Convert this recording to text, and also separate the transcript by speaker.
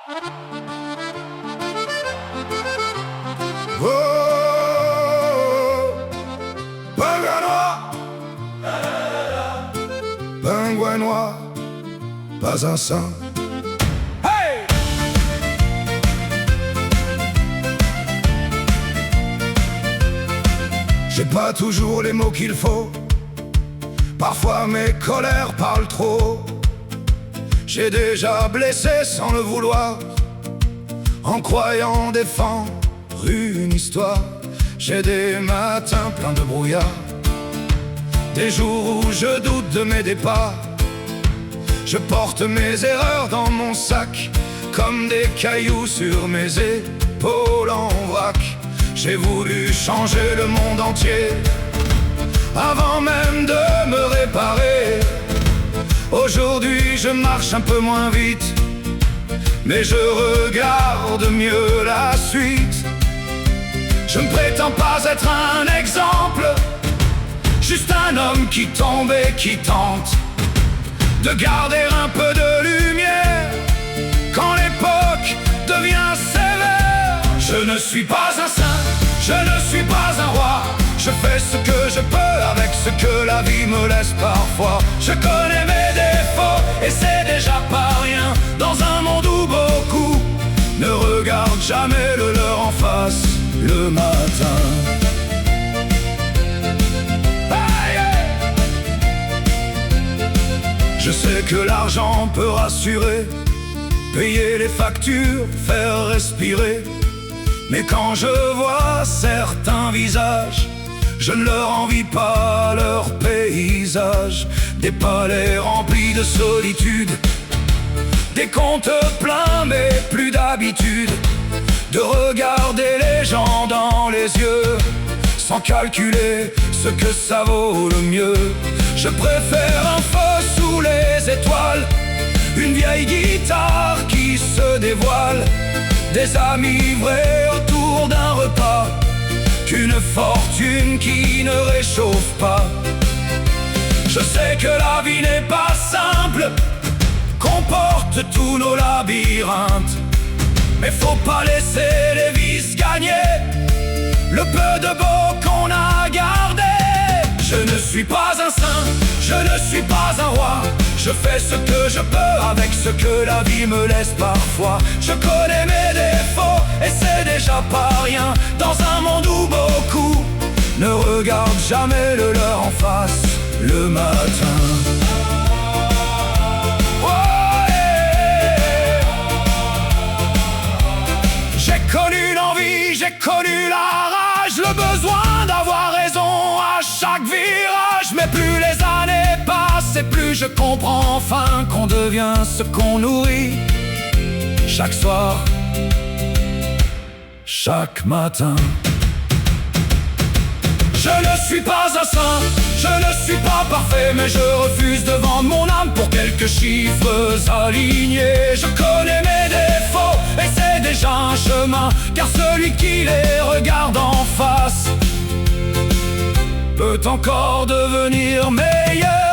Speaker 1: Oh, pingouin noir, pingouin noir, pas un saint.
Speaker 2: Hey!
Speaker 1: J'ai pas toujours les mots qu'il faut, parfois mes colères parlent trop. J'ai déjà blessé sans le vouloir, en croyant défendre une histoire. J'ai des matins pleins de brouillard, des jours où je doute de mes départs. Je porte mes erreurs dans mon sac, comme des cailloux sur mes épaules en vrac. J'ai voulu changer le monde entier, avant même de me réparer. Aujourd'hui je marche un peu moins vite, mais je regarde mieux la suite. Je ne prétends pas être un exemple, juste un homme qui tombe et qui tente de garder un peu de lumière quand l'époque devient sévère. Je ne suis pas un saint, je ne suis pas un roi. Je fais ce que je peux avec ce que la vie me laisse parfois. Je connais mes défauts et c'est déjà pas rien, dans un monde où beaucoup ne regardent jamais le leur en face le matin. Je sais que l'argent peut rassurer, payer les factures, faire respirer. Mais quand je vois certains visages, je ne leur envie pas leur paysage. Des palais remplis de solitude, des comptes pleins mais plus d'habitude de regarder les gens dans les yeux, sans calculer ce que ça vaut le mieux. Je préfère un feu sous les étoiles, une vieille guitare qui se dévoile, des amis vrais autour d'un repas, qu'une fortune qui ne réchauffe pas. Je sais que la vie n'est pas simple, qu'on porte tous nos labyrinthes, mais faut pas laisser les vices gagner le peu de beau qu'on a gardé. Je ne suis pas un saint, je ne suis pas un roi. Je fais ce que je peux avec ce que la vie me laisse parfois. Je connais mes défauts et c'est déjà pas rien, dans un monde où beaucoup ne regardent jamais le leur en face le matin. J'ai connu l'envie, j'ai connu la rage, le besoin d'avoir raison à chaque virage. Mais plus les années passent et plus je comprends enfin qu'on devient ce qu'on nourrit chaque soir, chaque matin. Je ne suis pas un saint, je ne suis pas parfait, mais je refuse de vendre mon âme pour quelques chiffres alignés. Je connais mes défauts et c'est déjà un chemin, car celui qui les regarde en face peut encore devenir meilleur.